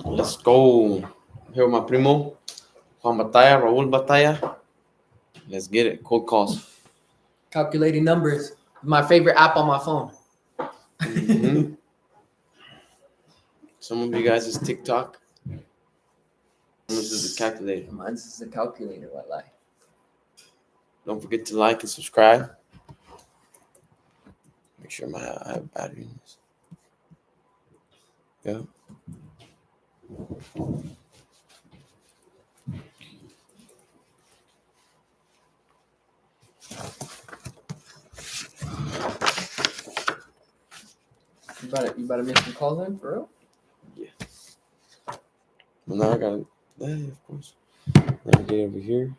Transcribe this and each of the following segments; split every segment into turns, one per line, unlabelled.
Let's go. Here with my primo, Juan Batalla, Raul Batalla. Let's get it. Cold calls.
Calculating numbers. My favorite app on my phone.
Mm-hmm. Some of you guys is TikTok. This is a calculator.
Mine's is a calculator, what lie.
Don't forget to like and subscribe. Make sure I have battery in this. Yeah.
You better make some calls in for real?
Yeah. Well, now I got it. Yeah, of course. Now I get over here.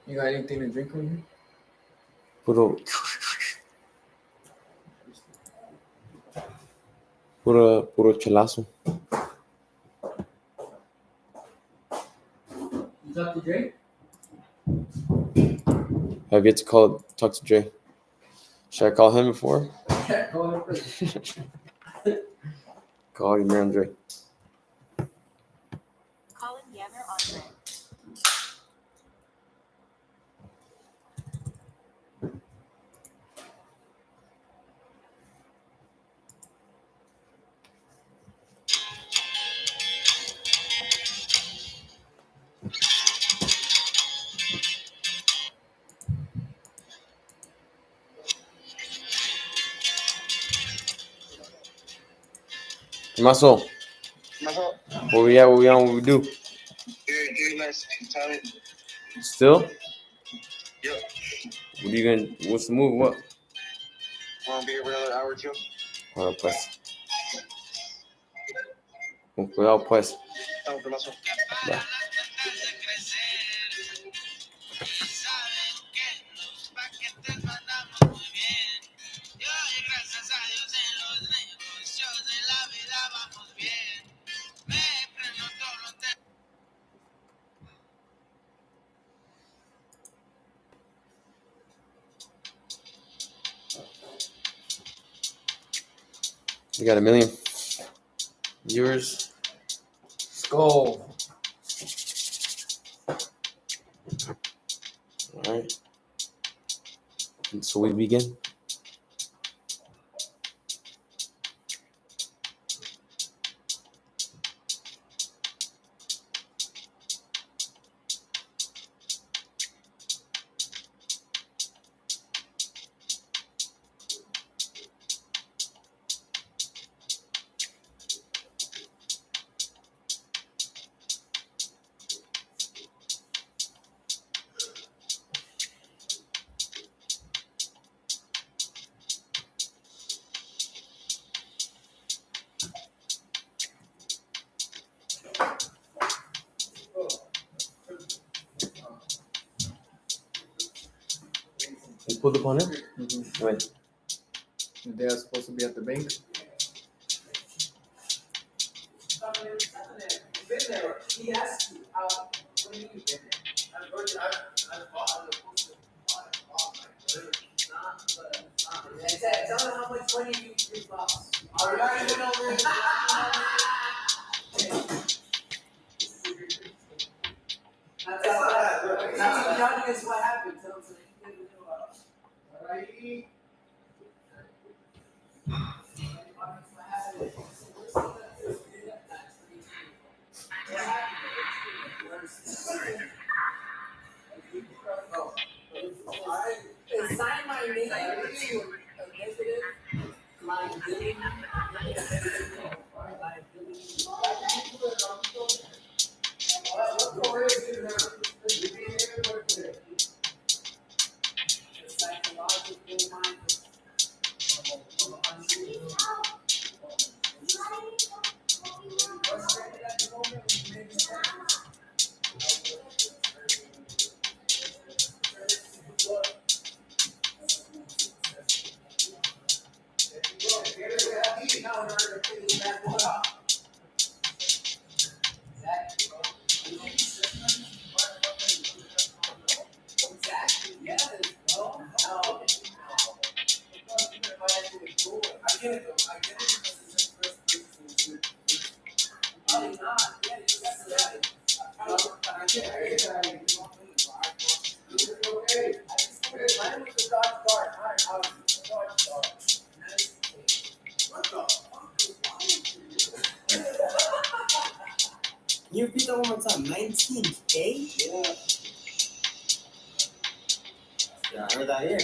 You got anything to drink on here?
Puro chelazo.
You talk to Dre?
I've yet to talk to Dre. Should I call him before?
Yeah, call him first.
Call him around Dre.
Calling Yammer on Dre.
Maso, where we at? What we on? What we do? Still?
Yep.
What's the move? What?
Want to be here for another hour or two?
Ahora pues. Con cuidado pues.
Estamos con Mazo.
Va. We got 1 million viewers.
Let's go.
All right. And so we begin. You pulled up on it?
Mm-hmm.
When?
The day I was supposed to be at the bank.
He asked you how, what do you mean been there? I've bought the poster. Tell them how much money you've lost. All right, you know, that's what happened. Tell them so they can know. All right. Sign my name. Liability. Can you repeat that one more time? 19K? Yeah. Yeah, I heard that here.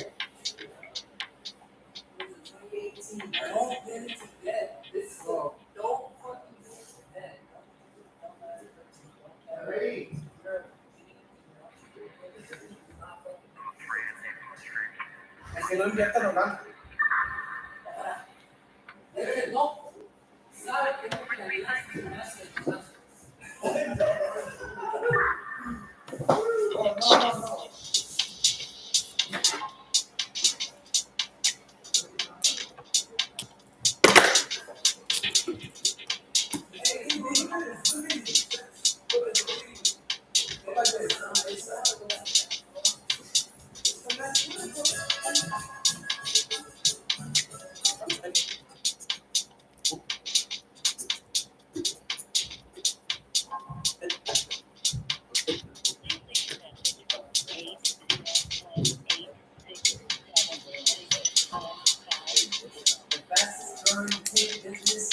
2018. Don't get into debt. This don't fucking get into debt. Hey. Es que no inviertan en nada. No. Sabe que no finalizaste. No.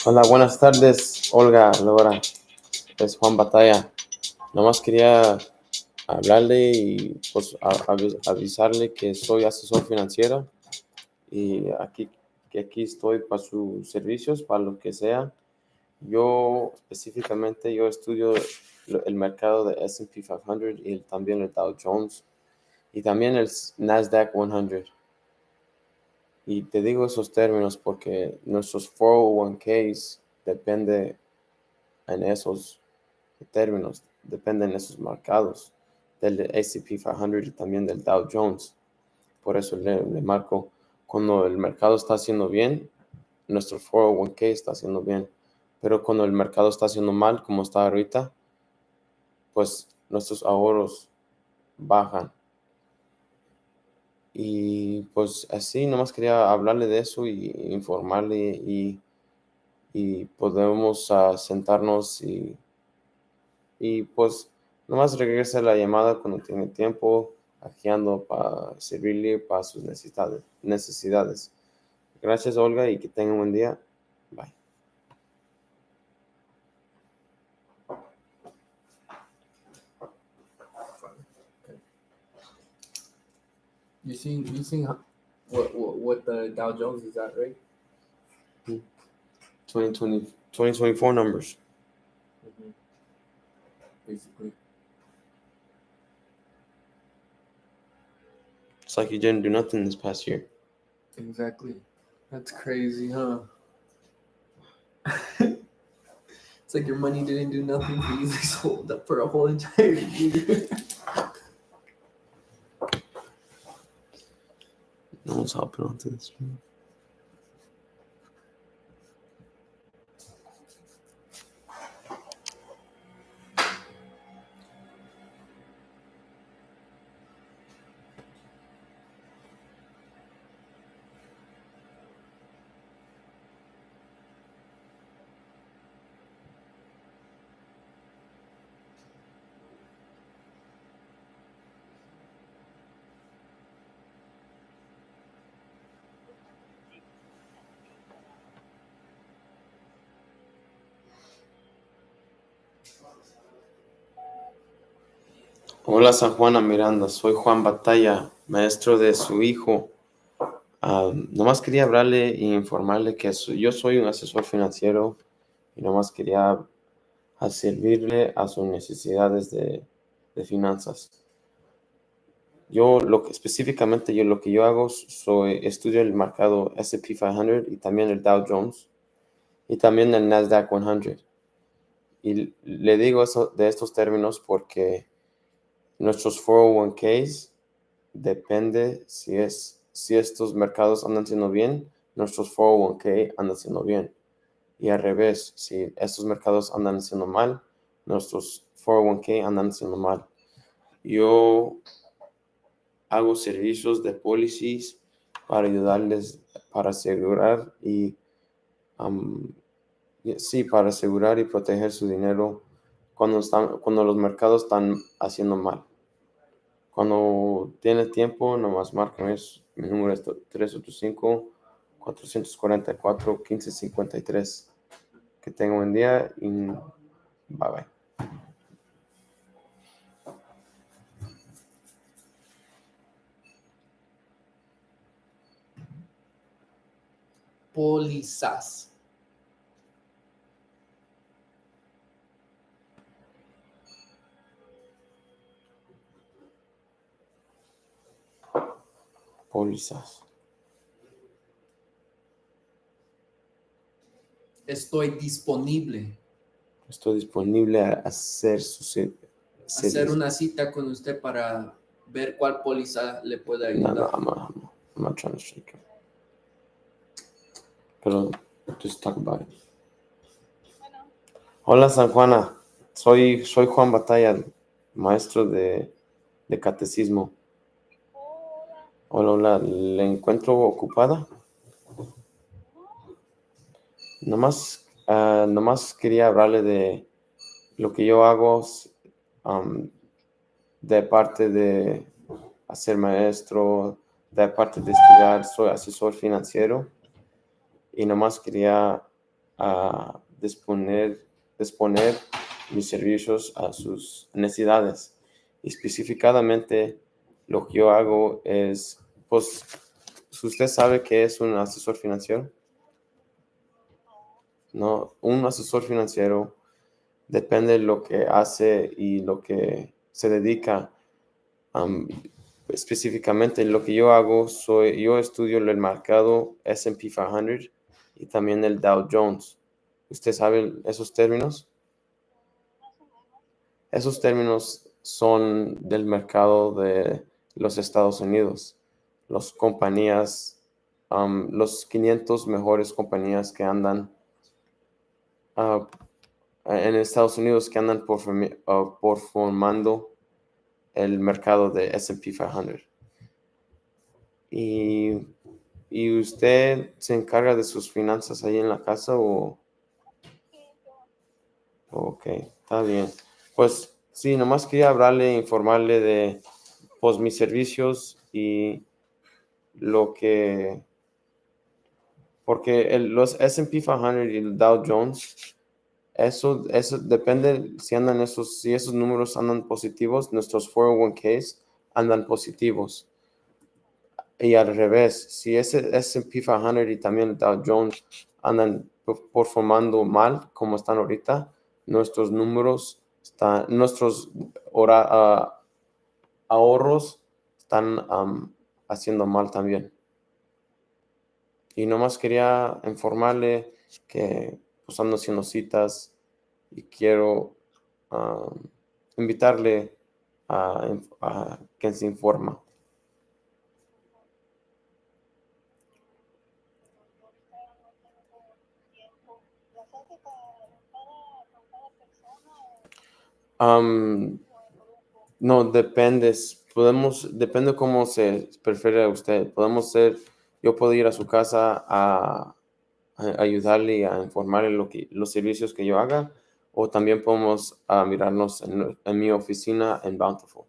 Hola, buenas tardes, Olga, Laura. Es Juan Batalla. Nomás quería hablarle y pues avisarle que soy asesor financiero y aquí estoy para sus servicios, para lo que sea. Yo específicamente estudio el mercado de S&P 500 y también el Dow Jones y también el Nasdaq 100. Y te digo esos términos porque nuestros 401ks dependen en esos términos, dependen de esos mercados, del S&P 500 y también del Dow Jones. Por eso le marco, cuando el mercado está haciendo bien, nuestro 401k está haciendo bien. Pero cuando el mercado está haciendo mal, como está ahorita, pues nuestros ahorros bajan. Y pues así, nomás quería hablarle de eso y informarle y podemos sentarnos y pues nomás regrese la llamada cuando tiene tiempo, aquí ando para servirle para sus necesidades. Gracias, Olga, y que tenga un buen día. Bye.
You seen what the Dow Jones is at, right?
2024 numbers.
Mm-hmm. Basically.
It's like you didn't do nothing this past year.
Exactly. That's crazy, huh? It's like your money didn't do nothing for you. Like sold up for a whole entire year.
No one's hopping onto this. Hola, San Juana Miranda. Soy Juan Batalla, maestro de su hijo. Nomás quería hablarle e informarle que yo soy un asesor financiero y nomás quería servirle a sus necesidades de finanzas. Específicamente lo que yo hago, estudio el mercado S&P 500 y también el Dow Jones y también el Nasdaq 100. Y le digo eso de estos términos porque nuestros 401ks depende si estos mercados andan haciendo bien, nuestros 401k andan haciendo bien. Y al revés, si estos mercados andan haciendo mal, nuestros 401k andan haciendo mal. Yo hago servicios de policies para ayudarles para asegurar y Sí, para asegurar y proteger su dinero cuando los mercados están haciendo mal. Cuando tienes tiempo, nomás márcame. Mi número es 385-444-1553. Que tenga un buen día y bye bye.
Pólizas.
Pólizas.
Estoy disponible.
Estoy disponible a hacer su
Hacer
servicio.
una cita con usted para ver cuál póliza le puede
No,
ayudar.
I'm not trying to shake him. Pero, just talk about it. Hola, San Juana. Soy Juan Batalla, maestro de catecismo. Hola, ¿le encuentro ocupada? Nomás quería hablarle de lo que yo hago de parte de ser maestro, de parte de estudiar, soy asesor financiero y nomás quería disponer mis servicios a sus necesidades. Y específicamente lo que yo hago es, pues, ¿usted sabe qué es un asesor financiero? No, un asesor financiero depende de lo que hace y lo que se dedica. Específicamente lo que yo hago, yo estudio el mercado S&P 500 y también el Dow Jones. ¿Usted sabe esos términos? Esos términos son del mercado de los Estados Unidos. Los 500 mejores compañías que andan en Estados Unidos que andan por formando el mercado de S&P 500. ¿Y usted se encarga de sus finanzas ahí en la casa o? Ok, está bien. Pues sí, nomás quería hablarle, informarle de pues mis servicios y lo que, porque los S&P 500 y el Dow Jones, eso depende si esos números andan positivos, nuestros 401ks andan positivos. Y al revés, si ese S&P 500 y también el Dow Jones andan performando mal como están ahorita, nuestros números nuestros ahorros están haciendo mal también. Y nomás quería informarle que pues ando haciendo citas y quiero invitarle a que se informa. No, depende cómo se prefiere a usted. Yo puedo ir a su casa a ayudarle y a informarle los servicios que yo haga, o también podemos mirarnos en mi oficina en Bountiful.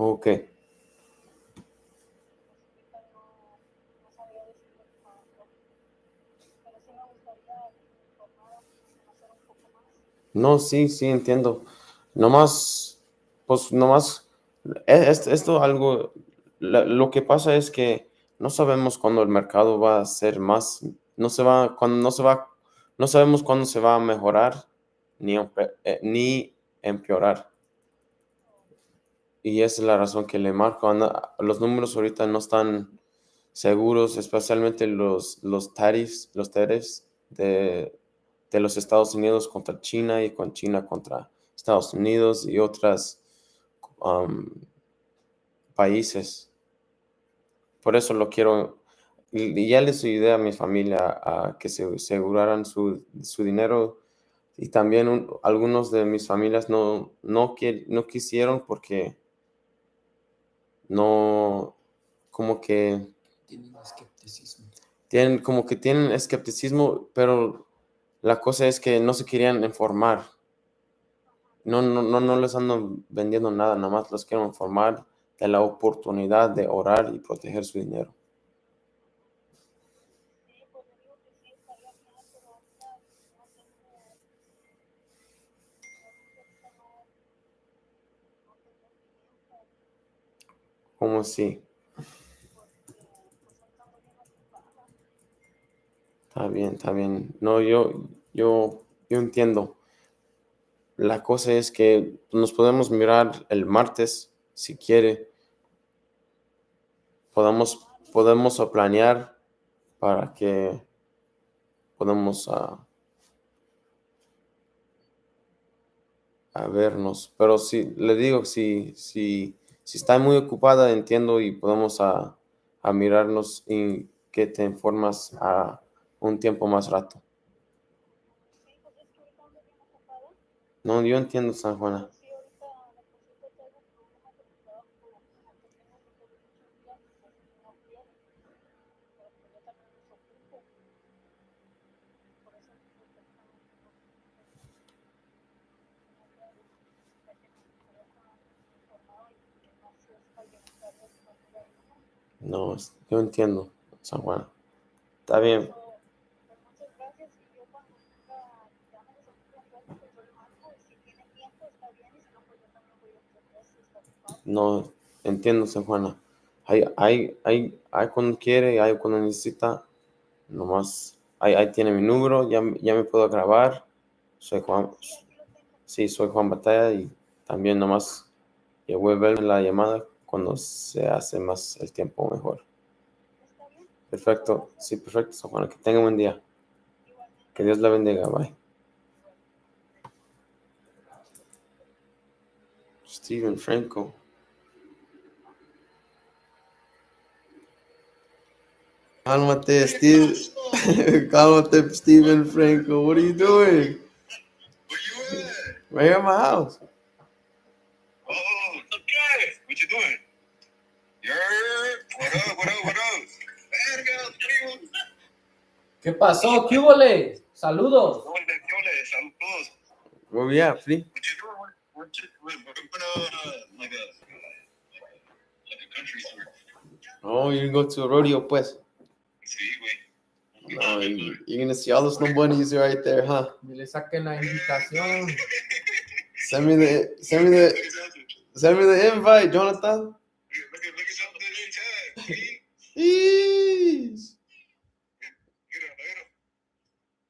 Ok. No, sí, entiendo. Nomás, pues nomás, esto algo, lo que pasa es que no sabemos cuándo el mercado va a ser más, no sabemos cuándo se va a mejorar ni empeorar. Y esa es la razón que le marco. Los números ahorita no están seguros, especialmente los tariffs de los Estados Unidos contra China y con China contra Estados Unidos y otros países. Por eso lo quiero, y ya les ayudé a mi familia a que se aseguraran su dinero Y también algunos de mis familias no quisieron porque no, como que
Tienen escepticismo.
tienen escepticismo, pero la cosa es que no se querían informar. No les ando vendiendo nada, nada más los quiero informar de la oportunidad de orar y proteger su dinero. ¿Cómo así? Está bien. No, yo entiendo. La cosa es que nos podemos mirar el martes, si quiere. Podemos planear para que podamos a vernos. Pero si le digo, si está muy ocupada, entiendo y podemos a mirarnos y que te informas a un tiempo más rato. No, yo entiendo, San Juana. No, yo entiendo, San Juana. Está bien. No, entiendo, San Juana. Hay cuando quiere, hay cuando necesita. Nomás, ahí tiene mi número, ya me puedo grabar. Soy Juan. Sí, soy Juan Batalla y también nomás que voy a ver la llamada cuando se hace más el tiempo mejor. Perfecto, sí, perfecto, San Juan. Que tenga un buen día. Que Dios la bendiga. Bye. Steven Franco. Cálmate, Steve. Cálmate, Steven Franco. What are you doing?
Where you at?
Right here at my house.
Oh, okay. What you doing? What up? Verga, primo.
¿Qué pasó? ¿Qué hubole? Saludos.
¿Qué ole? Saludos.
Where we at, Flea?
What you doing? We're going like a country store.
Oh, you're gonna go to a rodeo, pues.
Sí, güey.
No, you're gonna see all the snow bunnies right there, huh?
Y le saquen la invitación.
Send me the invite, Jonathan.
Look at something anytime.
Jeez.
Mira.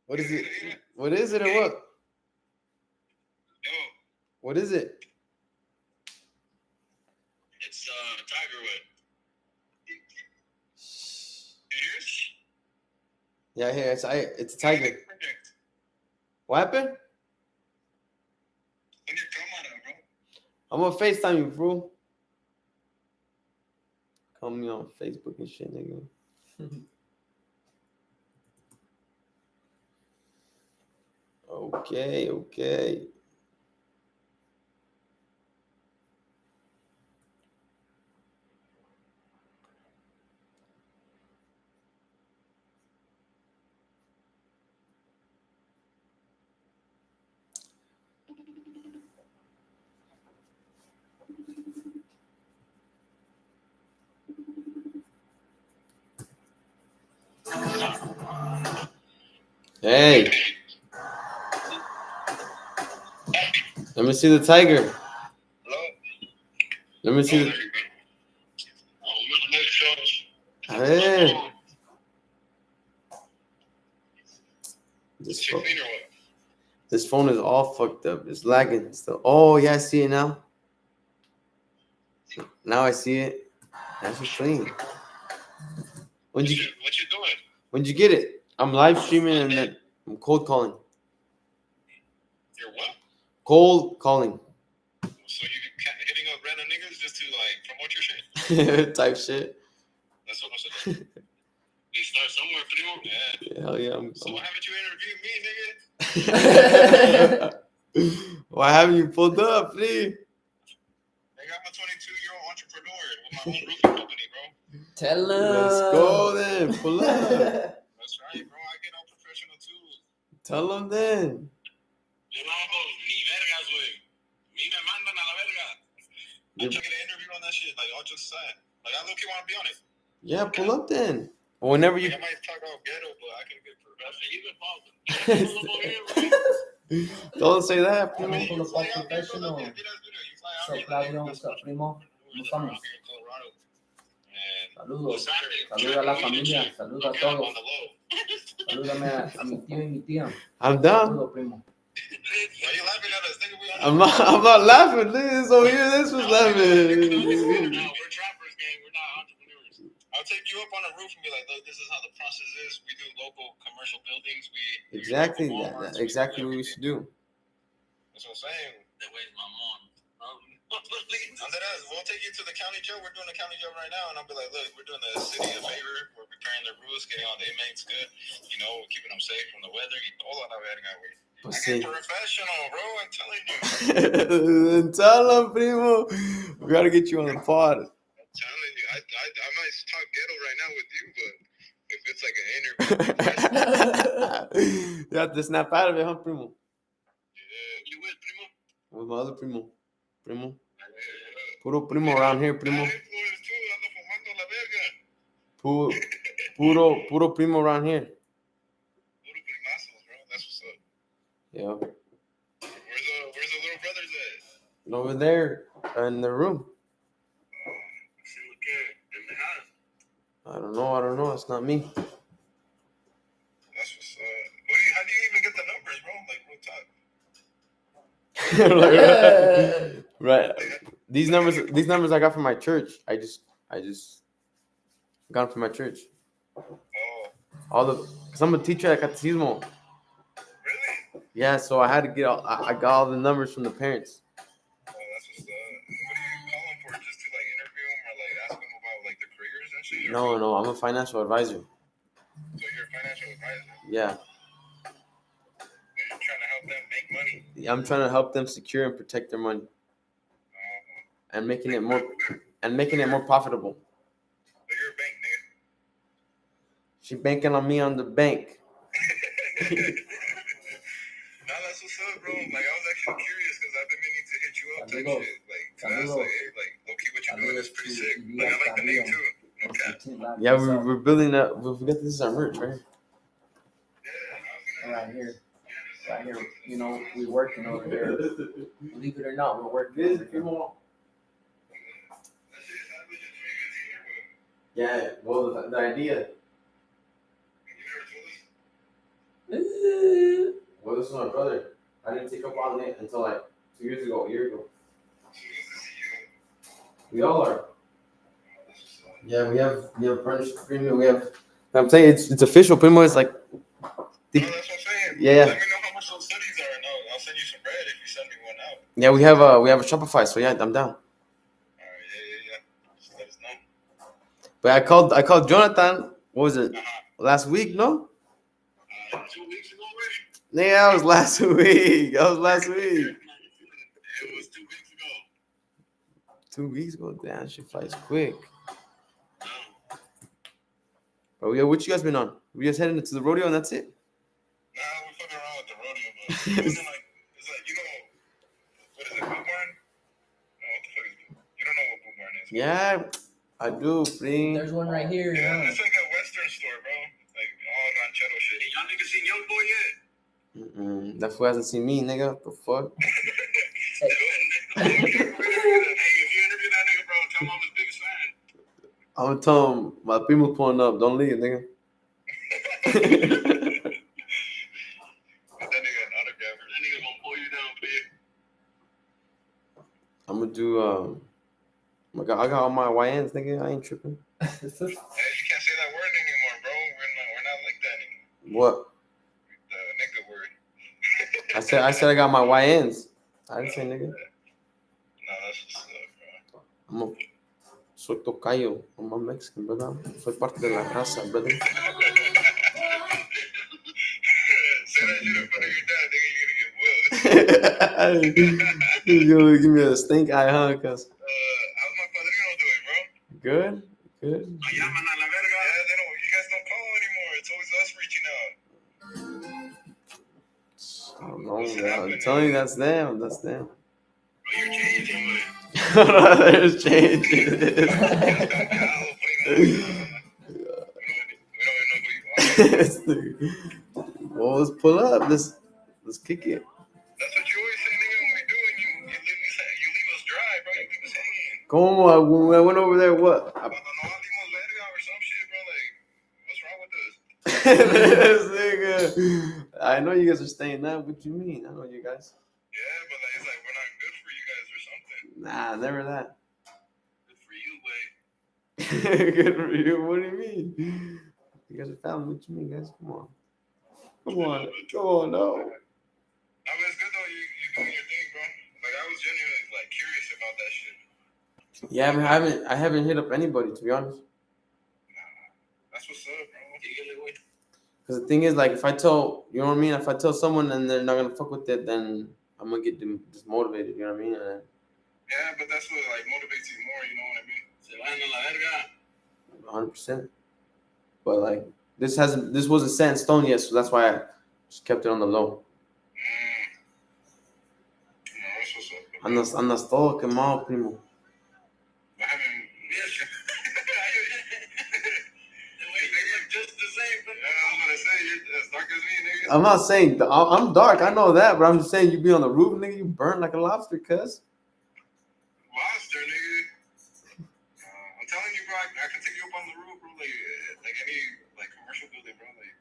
What is it? What is it or what?
Yo,
What is it?
it's Tigerwood. You hear?
Yeah, here it's a tiger. What happened?
On your camera, bro.
I'm gonna FaceTime you, bro. Call me on Facebook and shit, nigga. Okay. Hey, let me see the tiger.
Hello?
Let me see the. A ver. This phone is all fucked up. It's lagging still. Oh yeah, I see it now. Now I see it. That's clean.
What you doing?
When'd you get it? I'm live streaming and then I'm cold calling.
You're what?
Cold calling.
So you hitting up random niggas just to like promote your shit?
Type shit.
That's what I'm saying. You start somewhere, primo. Yeah.
Hell yeah.
So why haven't you interviewed me, nigga?
Why haven't you pulled up, please?
I got my 22-year-old entrepreneur with my own roofing company, bro.
Tell him.
Let's go then. Pull up.
That's right, bro. I get all professional tools.
Tell them then.
Yo no hago ni vergas, güey. Me mandan a la verga. I took an interview on that shit. Like, I'll just say. Like, I look, you want to be on it.
Yeah, pull up then. Whenever you.
Like, I might talk about ghetto, but I can get professional.
Don't say that,
I'm
primo.
full of professional. So, Claudio, what's up, primo? ¿Cómo estamos? Saludos. Saluda a la familia. Saluda a todos. Salúdame a mi tío y mi tía.
I'm done.
Saludos, primo.
Why you laughing at us? Think we
I'm not laughing. This over here, this was laughing.
No, we're trappers, gang. We're not entrepreneurs. I'll take you up on a roof and be like, look, this is how the process is. We do local commercial buildings.
Exactly. That's exactly what we should do.
That's what I'm saying. That way's my mom. We'll take you to the county jail. We're doing the county jail right now, and I'll be like, look, we're doing the city a favor. We're repairing their roofs, getting all the inmates good. You know, keeping them safe from the weather. All that verga, güey. I get professional, bro. I'm telling you.
Tell them, primo. We gotta get you on the pod.
I'm telling you, I might talk ghetto right now with you, but if it's like an interview,
You have to snap out of it, huh, primo?
yeah, you with primo?
With my other primo. Primo. Puro primo around here, primo. Puro primo around here.
Puro primazos, bro. That's what's up.
Yeah.
Where's the little brothers at?
Over there in the room. I don't know. It's not me.
That's what's up. How do you even get the numbers, bro? Like, real talk.
Right. These numbers I got from my church. I just got them from my church.
Oh.
Cause I'm a teacher at Catecismo.
Really?
Yeah, so I had to get I got all the numbers from the parents.
Oh, that's what's up. What are you calling for? Just to like interview them or like ask them about like their careers and shit?
No, I'm a financial advisor.
So you're a financial advisor?
Yeah.
So you're trying to help them make money?
Yeah, I'm trying to help them secure and protect their money. And making it more profitable.
So you're a bank, nigga.
She banking on me on the bank.
Nah, that's what's up, bro. Like, I was actually curious because I've been meaning to hit you up type shit. Like, to ask, like, hey, like, low-key, what you doing is pretty sick. Like, I like the name, too. No cap.
Yeah, we're building up. We forget this is our merch, right?
Right here. You know, we're working over there. Believe it or not, we're working over here.
Yeah, well, the idea. Well, this is my brother. I didn't take up on it until like a year ago. We all are. Yeah, we have furnished premium. I'm saying it's official. Primo is like.
No, that's what I'm saying.
Yeah.
Let me know how much those studies are, and I'll send you some bread if you send me one out.
Yeah, we have a Shopify, so yeah, I'm down.
All right, yeah. Just let us know.
But I called Jonathan. What was it? Last week? No.
2 weeks ago, already.
Yeah, that was last week.
It was 2 weeks ago.
2 weeks ago. Damn, shit flies quick. Oh yeah, what you guys been on? We just heading to the rodeo and that's it.
Nah, we're fucking around with the rodeo, but it's like you know, what is it, boot barn? No, what the fuck is boot? You don't know what boot barn is?
Yeah, I do, please.
There's one right here.
Yeah, it's like a Western store, bro. Like all ranchero shit. Y'all niggas seen Young Boy yet?
That fool hasn't seen me, nigga. What the fuck?
Hey, if you interview that nigga, bro, tell him I'm his biggest fan.
I'm gonna tell him my primo's pulling up. Don't leave, nigga.
Get that nigga an autograph. That nigga gonna pull you down, big.
I'm gonna do I got all my YNs, nigga. I ain't tripping.
Hey, you can't say that word anymore, bro. We're not like that anymore.
What?
The nigga word.
I said I got my YNs. I didn't say nigga.
No, that's what's up,
I'm
bro.
soy tocayo. I'm a Mexican, brother. Soy parte de la raza, brother.
Say that shit in front of your dad, nigga, you're gonna get whooped.
You're gonna give me a stink eye, huh? Cause
How's my padrino doing, bro?
good.
Yeah, man, a la verga. Yeah, they don't. You guys don't call anymore. It's always us reaching out.
I don't know. I'm telling you, that's them. That's them.
Bro, you're changing, man.
There's changes.
We don't even know who you are.
Well, let's pull up. Let's kick it.
That's what you always say, nigga, when we do, and you leave us dry, bro. You leave us hanging.
Como when I went over there, what?
Cuando no valimos verga or some shit, bro. Like, what's wrong with us?
This nigga. I know you guys are staying there. What you mean? I know you guys.
Yeah, but like, it's like we're not good for you guys or something.
Nah, never that.
Good for you, Wade.
Good for you. What do you mean? You guys are family. What you mean, guys? Come on. No.
I mean, it's good though. You doing your thing, bro. Like, I was genuinely like curious about that shit.
Yeah, I haven't hit up anybody, to be honest.
That's what's up, bro.
Because the thing is, like, if I tell, you know what I mean? If I tell someone and they're not gonna fuck with it, then I'm gonna get them dismotivated. You know what I mean?
Yeah, but that's what like motivates you more. You know what I mean? Se van a la verga.
100%. But like, this wasn't set in stone yet, so that's why I just kept it on the low.
No, that's what's up.
Andas todo quemado, primo.
I haven't. They look just the same. I was gonna say you're as dark as me, nigga.
I'm not saying I'm dark. I know that, but I'm just saying you be on the roof, nigga. You burn like a lobster, cuz.
Monster, nigga. I'm telling you, bro. I can take you up on the roof, bro. Like any like commercial building, bro. Like,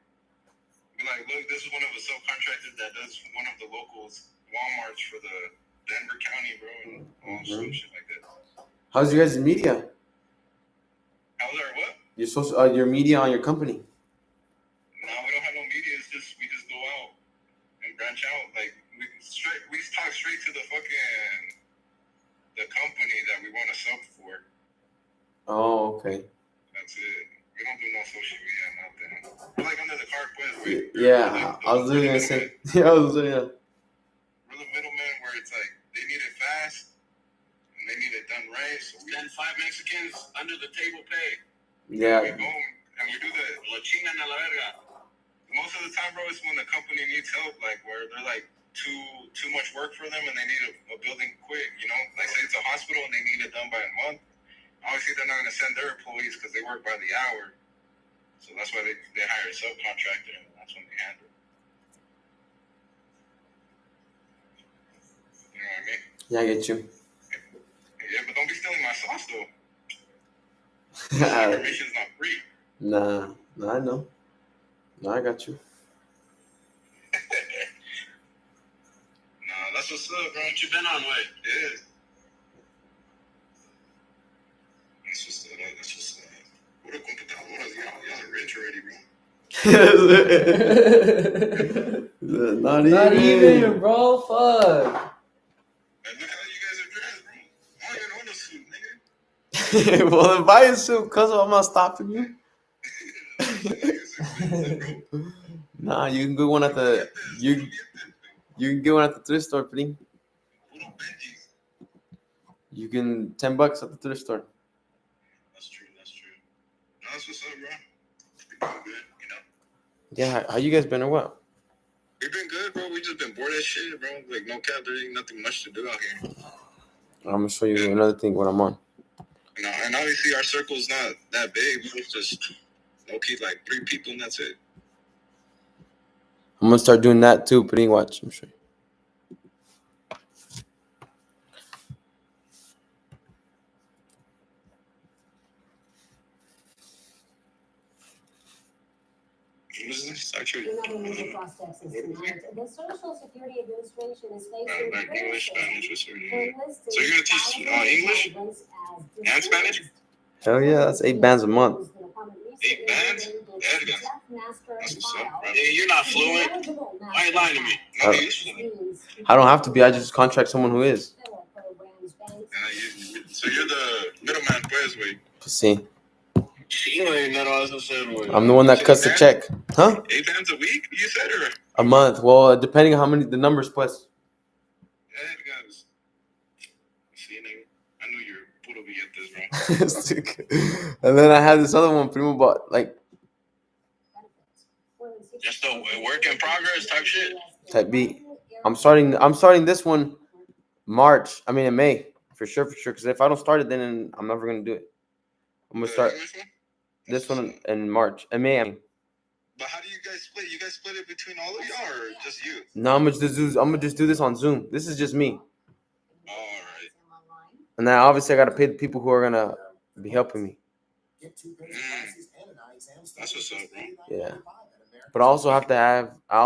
be like, look, this is one of the subcontractors that does one of the locals Walmarts for the Denver County, bro, and all some shit like that.
How's your guys' media?
How's our what?
Your media on your company.
No, we don't have no media. It's just we just go out and branch out. Like we talk straight to the company that we want to sub for.
Oh, okay.
That's it. We don't do no social media, nothing. We're like under the car, pues.
Yeah, I was literally gonna say. Yeah,
We're the middleman where it's like they need it fast and they need it done right. So we 5 Mexicans under the table pay.
Yeah.
We go and we do the la chinga na la verga. Most of the time, bro, it's when the company needs help, like where they're like too much work for them and they need a building quick. You know, like say it's a hospital and they need it done by a month. Obviously, they're not going to send their employees because they work by the hour. So that's why they hire a subcontractor, and that's when they handle it. You know what I mean?
Yeah, I get you.
Yeah, but don't be stealing my sauce, though. This information's not free.
Nah, I know. No, I got you.
Nah, that's what's up, bro. What you been on, Wade? Yeah. That's what's up. That's what's up. What a computadoras, y'all are rich already, bro.
Not even,
bro. Fuck.
And look how you guys are dressed, bro. I don't even own a suit, nigga.
Well, then buy a suit, cuz I'm not stopping you. Nah, you can get one at the you can get one at the thrift store, pretty. You can $10 at the thrift store.
That's true. No, that's what's up, bro. We've been good, you know.
Yeah, how you guys been or what?
We've been good, bro. We just been bored as shit, bro. Like no cap, there ain't nothing much to do out here.
I'm gonna show you another thing what I'm on.
No, and obviously our circle's not that big. It's just low-key like 3 people and that's it.
I'm gonna start doing that too, pretty. Watch, I'm sure.
Actually,
Across Texas tonight. The Social Security Administration is facing
like English, Spanish, what's your name?
enlisted
So you're gonna teach English and Spanish?
Hell yeah, that's 8 bands a month.
8 bands? That's what's up, bro. Hey, you're not fluent. Why are you lying to me? No, you're fluent.
I don't have to be. I just contract someone who is.
So you're the middleman, pues, wait.
See. I'm the one that cuts the check. Huh?
8 bands a week, you said, or?
A month. Well, depending on how many the numbers, pues.
Guys. See, nigga. I knew you were puro billetes, bro.
And then I had this other one, primo, but like
Just a work in progress type shit.
type B. I'm starting this one March. I mean in May for sure. Because if I don't start it, then I'm never gonna do it. I'm gonna start this one in March. In May. I mean.
But how do you guys split? You guys split it between all of y'all or just you?
No, I'm gonna just do this on Zoom. This is just me.
All right.
And then obviously I gotta pay the people who are gonna be helping me.
That's what's up, bro.
Yeah. But I also have to have I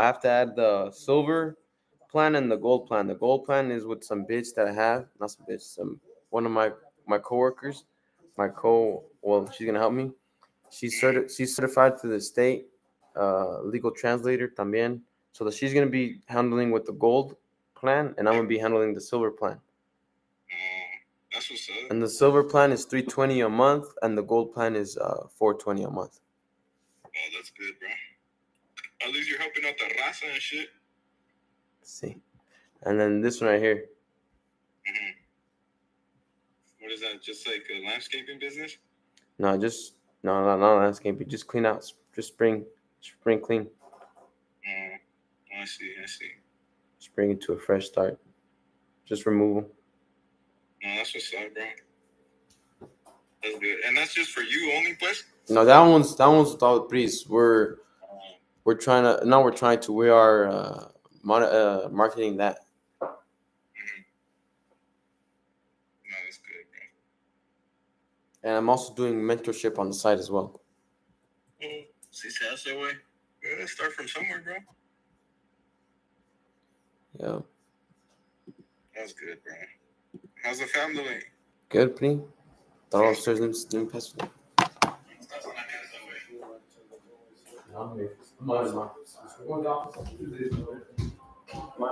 have to add the silver plan and the gold plan. The gold plan is with some bitch that I have, not some bitch, one of my coworkers, she's gonna help me. She's certified to the state legal translator también. So that she's gonna be handling with the gold plan and I'm gonna be handling the silver plan.
That's what's up.
And the silver plan is $320 a month and the gold plan is $420 a month.
Oh, that's good, bro. At least you're helping out the raza and shit.
See. And then this one right here.
Mm-hmm. What is that? Just like a landscaping business?
No, not landscaping. Just clean out. Just spring clean.
Oh, I see.
Just bring it to a fresh start. Just remove them.
No, that's what's up, bro. That's good. And that's just for you only, pues?
No, that one's with all the priests. We are marketing that.
Mm-hmm. No, that's good, bro.
And I'm also doing mentorship on the side as well.
See, that's that way. Let's start from somewhere, bro.
Yeah.
That's good, bro. How's the family?
Good, primo. Todo upstairs. Let me pass it.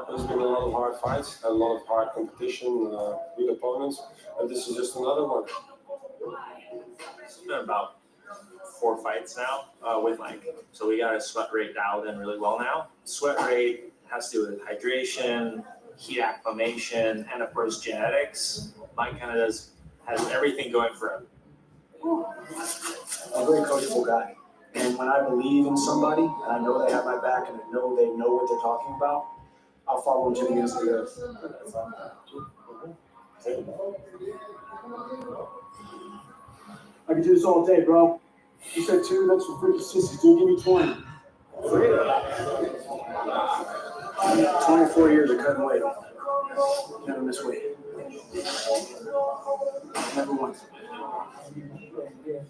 There's been a lot of hard fights, a lot of hard competition with opponents, and this is just another one.
It's been about 4 fights now so we got our sweat rate dialed in really well now. Sweat rate has to do with hydration, heat acclimation, and of course genetics. Mike kind of has everything going for him.
I'm a very coachable guy. And when I believe in somebody, and I know they have my back, and I know they know what they're talking about, I'll follow them to the end of the I could do this all day, bro. You said 2, that's for freaking sissies, dude. Give me 20. 24 years of cutting weight. Never miss weight. Never once.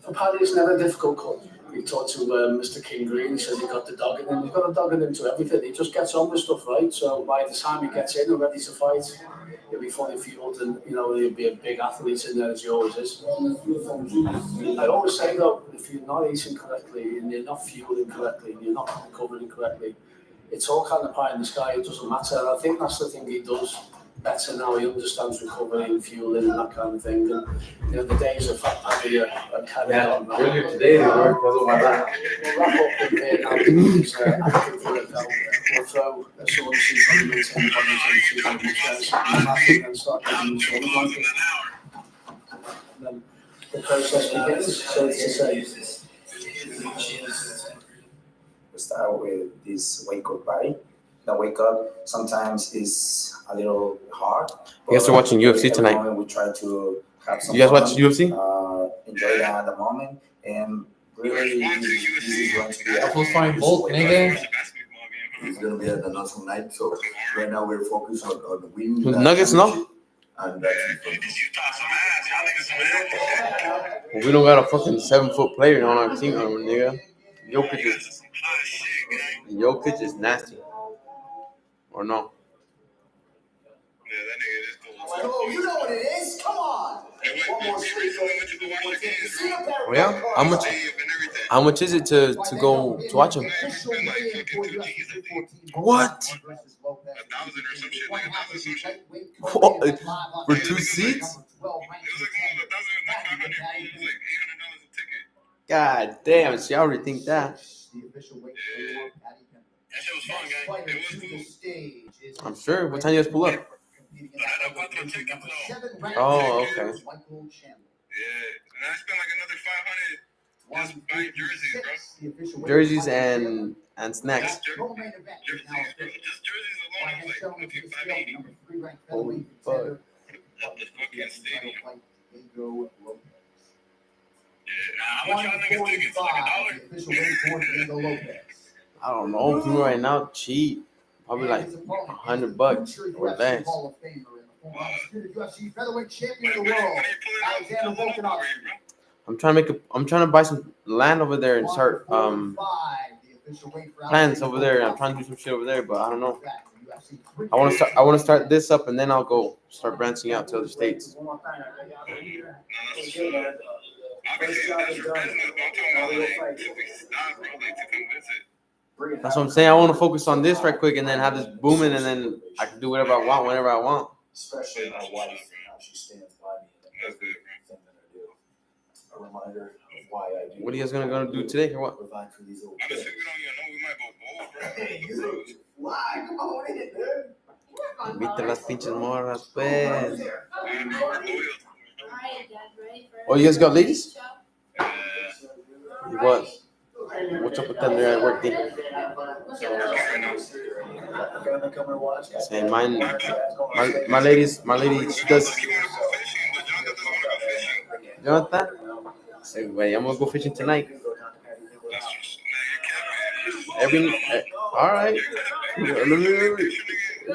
For Paddy, it's never a difficult call. We talked to Mr. King Green. He says he got the dog in him. He's got a dog in him to everything. He just gets on with stuff, right? So by the time he gets in and ready to fight, he'll be fully fueled and, he'll be a big athlete in there as he always is. I always say, though, if you're not eating correctly and you're not fueling correctly and you're not recovering correctly, it's all kind of pie in the sky. It doesn't matter. And I think that's the thing he does better now. He understands recovery and fueling and that kind of thing. And the days of Fat Paddy are carried on.
Earlier today they were because of my back.
We'll wrap up in here now because active workout. We'll throw a sort of sheet on the maintain body to the chairs and start getting into the blanket. And then the process begins, so to say.
We start with this wake-up party. The wake-up sometimes is a little hard.
You guys are watching UFC tonight.
We try to have some
You guys
fun,
watch UFC?
enjoy that at the moment, and really, this is going to be
We'll find Volk, nigga.
It's going to be an awesome night. So right now we're focused on winning.
Nuggets, no?
And that's it.
We don't got a fucking 7-foot player on our team, nigga. Jokic is nasty. Or no?
Yeah, that nigga is cool.
Oh, you know what it is? Come on.
Oh yeah? How much is it to go to watch him? What?
1,000 or some shit, like 1,000 some shit.
What? For 2 seats?
It was like 1,000, like 500. It was like $800 a ticket.
God damn, see, I already think that.
That shit was fun, gang. It was cool.
I'm sure. What time you guys pull up? Oh, okay.
Yeah, and I spent like another 500 just buying jerseys, bro.
Jerseys and snacks.
Just jerseys alone, I was like, okay, 580
Holy fuck.
at the fucking stadium. Yeah, how much y'all niggas think it's like $1?
I don't know. People right now cheap. Probably like $100 or less. I'm trying to buy some land over there and start plans over there. I'm trying to do some shit over there, but I don't know. I want to start this up and then I'll go start branching out to other states. That's what I'm saying. I want to focus on this right quick and then have this booming and then I can do whatever I want whenever I want.
Especially my wife and how she stands by me in everything that I do. A reminder of why I do.
What are you guys gonna do today or what?
Provide for these little
Honestly, we don't even know. We might go bold, bro.
Why? Come on in, dude.
Viste las pinches morras, pues.
We're loyal.
Oh, you guys got ladies? What? What's up with them? They're at work. Say mine. My lady, she does. Jonathan? Say, wait, I'm gonna go fishing tonight. All right.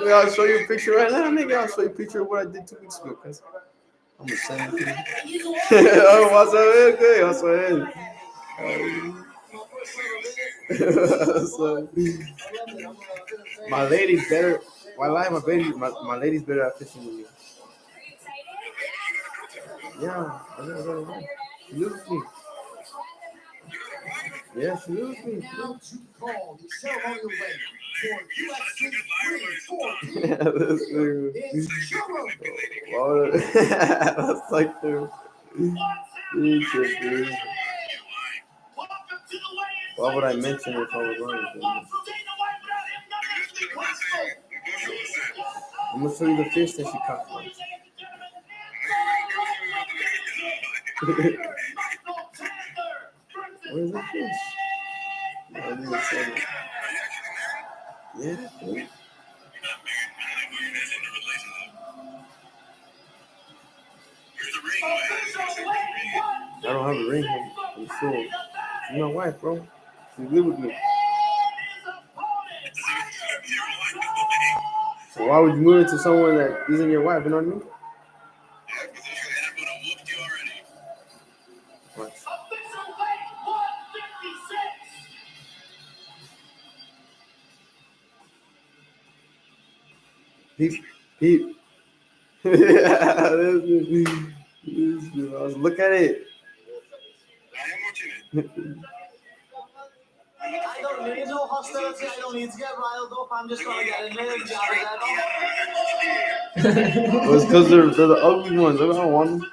I'll show you a picture right now, nigga. I'll show you a picture of what I did 2 weeks ago. Cause I'm gonna send it to you. Oh, what's up, okay? What's up? So, my lady's better. Why lie? My lady's better at fishing than me. Yeah, she lives me. Yeah, she lives me. That's like the. Why would I mention it if I was wrong? I'm gonna show you the fish that she caught. Where's the fish? I didn't say it. Yeah. I don't have a ring. I'm sure. She's my wife, bro. She live with me. So why would you move into someone that isn't your wife? You know what I mean? What? Peep. Yeah, look at it.
I don't need no hostility. I don't need to get riled up. I'm just gonna get in there and
Well, it's because they're the ugly ones. I don't want them.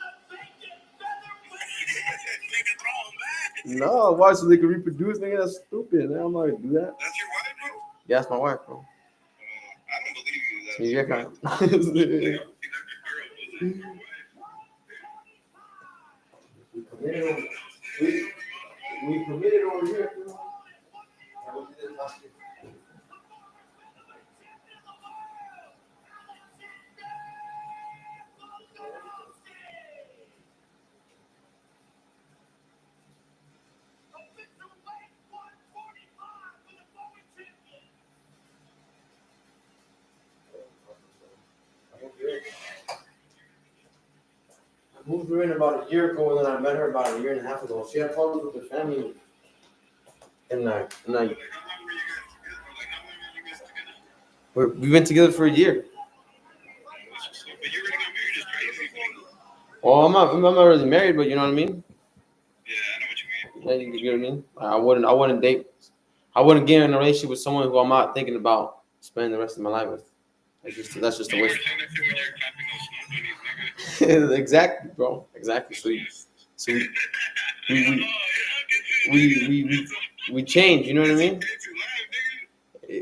No, why? So they can reproduce? Nigga, that's stupid. I'm not gonna do that.
That's your wife, bro?
Yeah, that's my wife, bro.
I don't believe you.
Yeah, kind of. We committed over here. I moved her in about a year ago, and then I met her about a year and a half ago. She had problems with her family, and we've been together for a year. Well, I'm not really married, but you know what I mean.
Yeah, I know what you mean.
You know what I mean? I wouldn't date. I wouldn't get in a relationship with someone who I'm not thinking about spending the rest of my life with. That's just a waste. Exactly, bro. Exactly. So we we change. You know what I mean?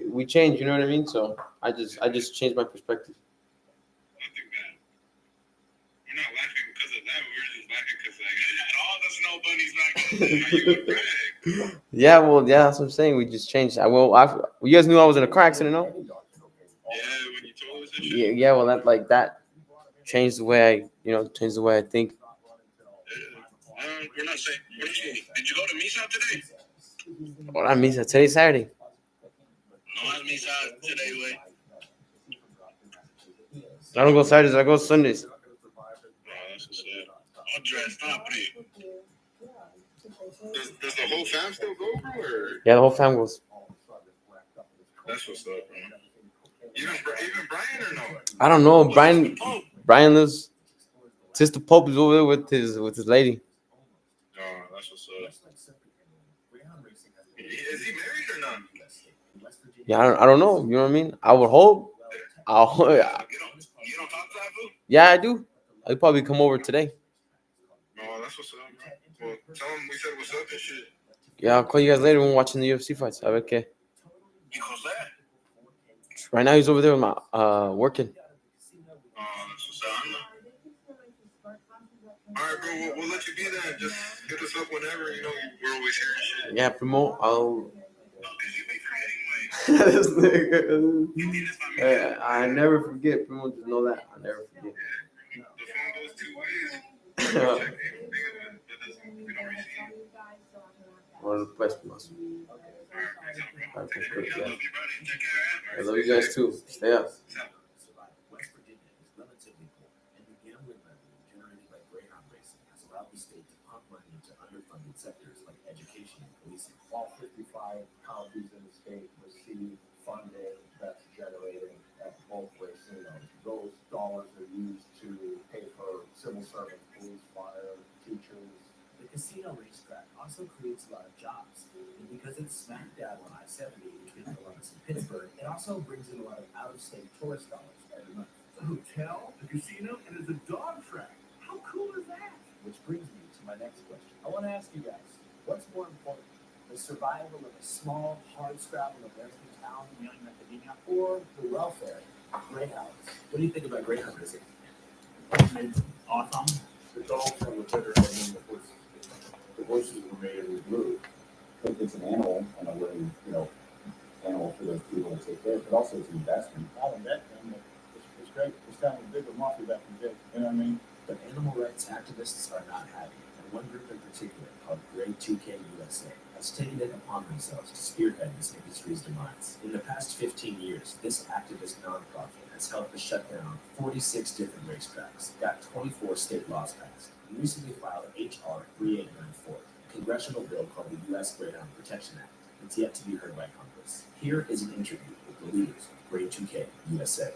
We change. You know what I mean? So I just changed my perspective.
We're not laughing because of that. We're just laughing because like all the snow bunnies back then.
Yeah, well, yeah, that's what I'm saying. We just changed. You guys knew I was in a car accident, no?
Yeah, when you told us that shit.
Yeah. Well, that changed the way I think.
We're not saying. Did you go to Misa today?
Well, I mean, today's Saturday.
No, it's Misa today, way.
I don't go Saturdays. I go Sundays.
Oh, that's what's up. All dressed up, pretty. Does the whole fam still go? Or?
Yeah, the whole fam goes.
That's what's up, bro. Even Brian or no?
I don't know. Brian lives. Sister Pope is over there with his lady.
Oh, that's what's up. Is he married or not?
Yeah, I don't know. You know what I mean? I would hope.
You don't talk to Abu?
Yeah, I do. I'll probably come over today.
No, that's what's up. Well, tell him we said what's up and shit.
Yeah, I'll call you guys later when we're watching the UFC fights. Okay. Right now he's over there with my working.
That's what's up. All right, bro. We'll let you be there. Just hit us up whenever. You know, we're always here and shit.
Yeah, Primo. I'll. I never forget. Primo, just know that. I never forget.
The phone goes 2 ways.
Bueno, pues, Primos. I love you guys too. Stay up.
West Virginia is relatively poor, and the gambling revenue generated by Greyhound racing has allowed the state to pump money into underfunded sectors like education and policing.
All 55 counties in the state receive funding that's generated at both casinos. Those dollars are used to pay for civil servants, police, fire, teachers.
The casino racetrack also creates a lot of jobs, and because it's smack dab on I-70 between Columbus and Pittsburgh, it also brings in a lot of out-of-state tourist dollars every month.
A hotel, a casino, and there's a dog track. How cool is that?
Which brings me to my next question. I want to ask you guys, what's more important, the survival of a small, hard-scrabble American town in young Macadamia, or the welfare of greyhounds? What do you think about greyhound racing?
Awesome. The dogs are the better than the horses were made of blue.
It's an animal and a living, animal for those people to take care of, but also it's an investment.
I'll invest in it. It's great. It's kind of a bigger mafia back in the day. You know what I mean?
But animal rights activists are not happy, and one group in particular, called Grade 2K USA, has taken it upon themselves to spearhead this industry's demise. In the past 15 years, this activist nonprofit has helped to shut down 46 different racetracks, got 24 state laws passed, and recently filed H.R. 3894, a congressional bill called the U.S. Greyhound Protection Act. It's yet to be heard by Congress. Here is an interview with the leaders of Grade 2K USA.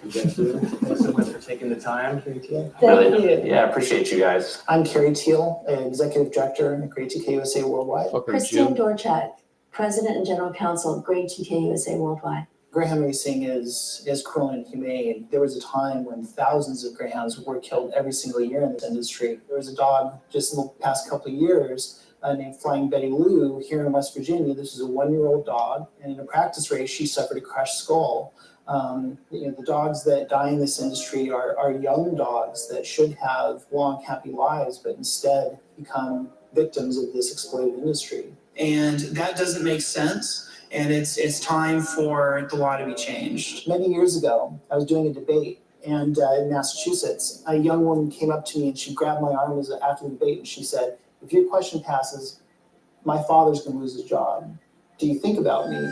Thanks so much for taking the time.
Thank you. Yeah, appreciate you guys.
I'm Carrie Teal, Executive Director in Grade 2K USA Worldwide.
Christine Dorchak, President and General Counsel of Grade 2K USA Worldwide.
Greyhound racing is cruel and inhumane. There was a time when thousands of greyhounds were killed every single year in this industry. There was a dog just in the past couple of years named Flying Betty Lou here in West Virginia. This is a 1-year-old dog, and in a practice race, she suffered a crushed skull. The dogs that die in this industry are young dogs that should have long, happy lives, but instead become victims of this exploited industry. And that doesn't make sense. And it's time for the law to be changed. Many years ago, I was doing a debate in Massachusetts. A young woman came up to me and she grabbed my arm after the debate and she said, "If your question passes, my father's going to lose his job. Do you think about me?"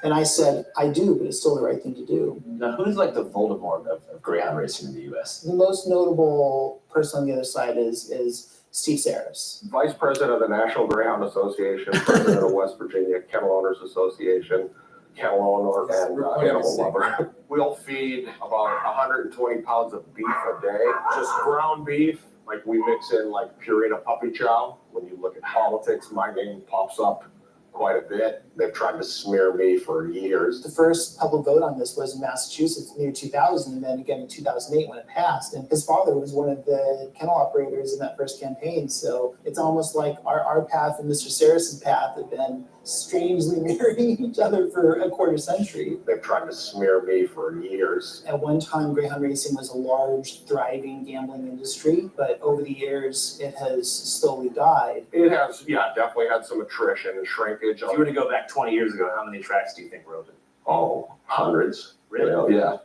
And I said, "I do, but it's still the right thing to do."
Now, who's like the Voldemort of greyhound racing in the U.S.?
The most notable person on the other side is Steve Saris.
Vice President of the National Greyhound Association, President of West Virginia Kennel Owners Association, kennel owner and animal lover. We'll feed about 120 pounds of beef a day, just ground beef. Like we mix in like Purina puppy chow. When you look at politics, my name pops up quite a bit. They've tried to smear me for years.
The first public vote on this was in Massachusetts near 2000, and then again in 2008 when it passed. And his father was one of the kennel operators in that first campaign. So it's almost like our path and Mr. Sarris's path have been strangely mirroring each other for a quarter century.
They've tried to smear me for years.
At one time, greyhound racing was a large, thriving gambling industry, but over the years, it has slowly died.
It has, yeah, definitely had some attrition and shrinkage.
If you were to go back 20 years ago, how many tracks do you think were open?
Oh, hundreds.
Really?
Yeah.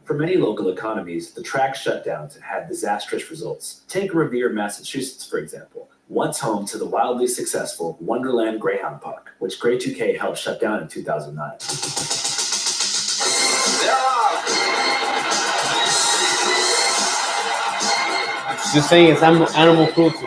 For many local economies, the track shutdowns had disastrous results. Take Revere, Massachusetts, for example. Once home to the wildly successful Wonderland Greyhound Park, which Grey 2K helped shut down in 2009.
Just saying it's animal cruelty.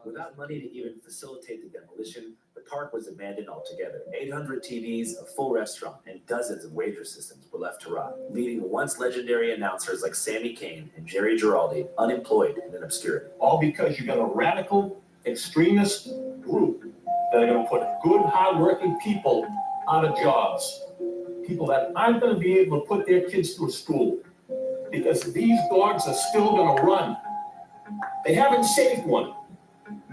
Without money to even facilitate the demolition, the park was abandoned altogether. 800 TVs, a full restaurant, and dozens of wager systems were left to rot, leaving the once legendary announcers like Sammy Kane and Jerry Giraldi unemployed and in obscurity.
All because you got a radical extremist group that are going to put good, hardworking people out of jobs. People that aren't going to be able to put their kids through school because these dogs are still going to run. They haven't saved one.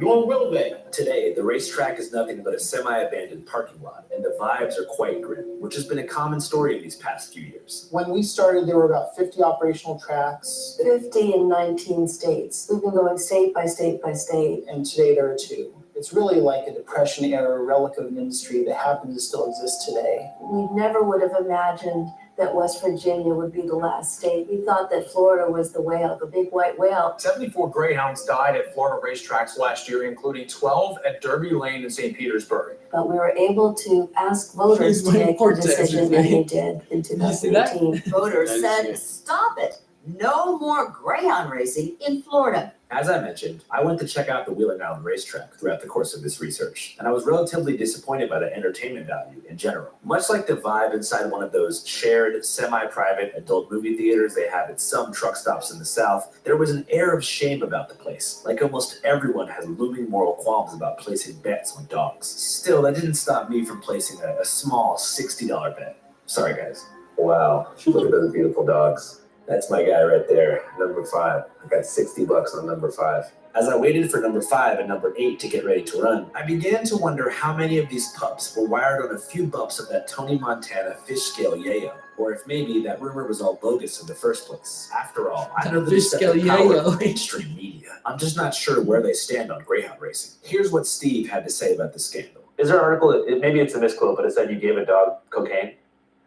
Nor will they.
Today, the racetrack is nothing but a semi-abandoned parking lot, and the vibes are quite grim, which has been a common story in these past few years.
When we started, there were about 50 operational tracks.
50 in 19 states. We've been going state by state by state.
And today there are 2. It's really like a Depression-era relic of an industry that happens to still exist today.
We never would have imagined that West Virginia would be the last state. We thought that Florida was the whale, the big white whale.
74 greyhounds died at Florida racetracks last year, including 12 at Derby Lane in St. Petersburg.
But we were able to ask voters to make a decision, and they did in 2018.
Voters said, stop it. No more greyhound racing in Florida.
As I mentioned, I went to check out the Wheeling Island racetrack throughout the course of this research, and I was relatively disappointed by the entertainment value in general. Much like the vibe inside one of those shared, semi-private adult movie theaters they have at some truck stops in the South, there was an air of shame about the place, like almost everyone has looming moral qualms about placing bets on dogs. Still, that didn't stop me from placing a small $60 bet. Sorry, guys.
Wow, look at those beautiful dogs.
That's my guy right there, number 5. I got $60 on number 5. As I waited for number 5 and number 8 to get ready to run, I began to wonder how many of these pups were wired on a few bumps of that Tony Montana fish scale yayo, or if maybe that rumor was all bogus in the first place. After all, I know that
Fish scale yayo.
Mainstream media. I'm just not sure where they stand on greyhound racing. Here's what Steve had to say about the scandal.
Is there an article, maybe it's a misquote, but it said you gave a dog cocaine?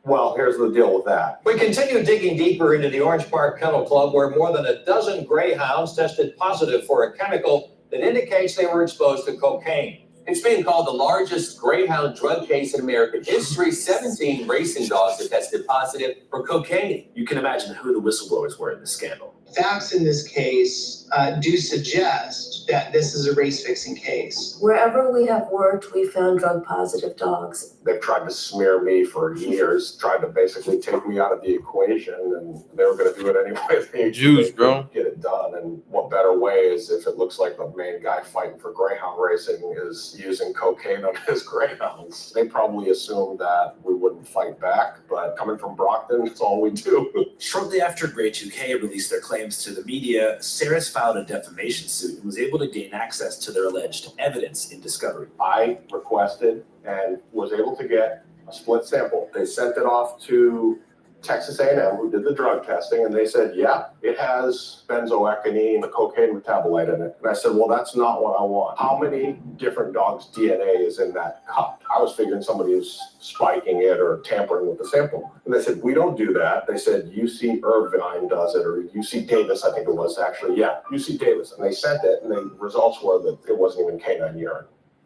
Well, here's the deal with that.
We continue digging deeper into the Orange Park Kennel Club, where more than a dozen greyhounds tested positive for a chemical that indicates they were exposed to cocaine.
It's being called the largest greyhound drug case in American history. 17 racing dogs have tested positive for cocaine.
You can imagine who the whistleblowers were in this scandal.
Facts in this case do suggest that this is a race-fixing case.
Wherever we have worked, we found drug-positive dogs.
They've tried to smear me for years, tried to basically take me out of the equation, and they were going to do it anyway. They get it done. And what better way is if it looks like the main guy fighting for greyhound racing is using cocaine on his greyhounds. They probably assumed that we wouldn't fight back, but coming from Brockton, it's all we do.
Shortly after Grey 2K released their claims to the media, Sarris filed a defamation suit and was able to gain access to their alleged evidence in discovery.
I requested and was able to get a split sample. They sent it off to Texas A&M, who did the drug testing, and they said, yeah, it has benzoecanine, a cocaine metabolite in it. And I said, well, that's not what I want. How many different dogs' DNA is in that cup? I was figuring somebody was spiking it or tampering with the sample. And they said, we don't do that. They said, UC Irvine does it, or UC Davis, I think it was actually. Yeah, UC Davis. And they sent it, and the results were that it wasn't even canine urine.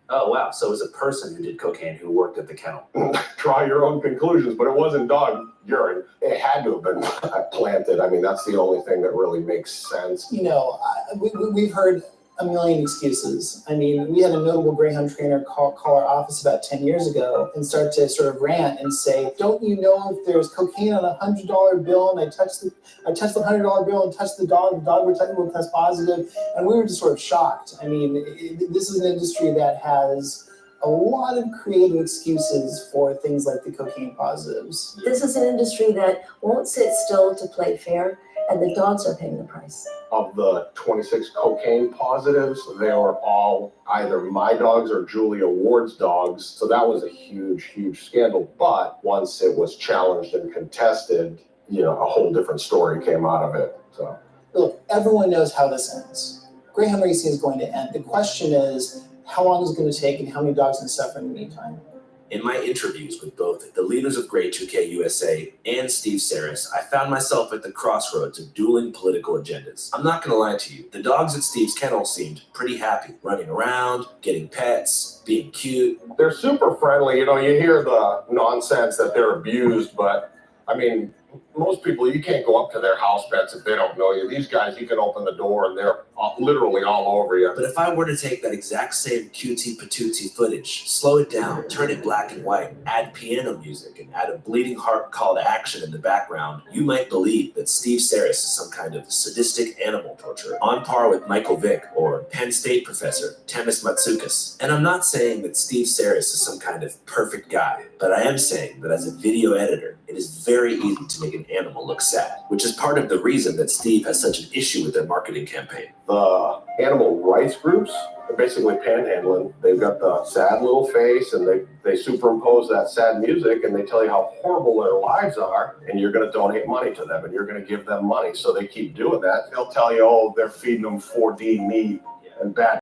Oh, wow. So it was a person who did cocaine who worked at the kennel.
Draw your own conclusions, but it wasn't dog urine. It had to have been planted. I mean, that's the only thing that really makes sense.
You know, we've heard a million excuses. I mean, we had a notable greyhound trainer call our office about 10 years ago and start to sort of rant and say, don't you know if there's cocaine on a $100 bill and I touched the $100 bill and touched the dog would technically test positive. And we were just sort of shocked. I mean, this is an industry that has a lot of creative excuses for things like the cocaine positives.
This is an industry that won't sit still to play fair, and the dogs are paying the price.
Of the 26 cocaine positives, they were all either my dogs or Julia Ward's dogs. So that was a huge, huge scandal. But once it was challenged and contested, you know, a whole different story came out of it. So
look, everyone knows how this ends. Greyhound racing is going to end. The question is, how long is it going to take and how many dogs are going to suffer in the meantime?
In my interviews with both the leaders of Grey 2K USA and Steve Saris, I found myself at the crossroads of dueling political agendas. I'm not gonna lie to you, the dogs at Steve's kennel seemed pretty happy, running around, getting pets, being cute.
they're super friendly. You know, you hear the nonsense that they're abused, but I mean, most people, you can't go up to their house pets if they don't know you. These guys, you can open the door and they're literally all over you.
But if I were to take that exact same cutie patootie footage, slow it down, turn it black and white, add piano music, and add a bleeding heart call to action in the background, you might believe that Steve Saris is some kind of sadistic animal torturer, on par with Michael Vick or Penn State professor Temis Matsoukas. And I'm not saying that Steve Saris is some kind of perfect guy, but I am saying that as a video editor, it is very easy to make an animal look sad, which is part of the reason that Steve has such an issue with their marketing campaign.
The animal rights groups are basically panhandling. They've got the sad little face and they superimpose that sad music and they tell you how horrible their lives are, and you're going to donate money to them and you're going to give them money. So they keep doing that. They'll tell you, oh, they're feeding them 4D meat and bad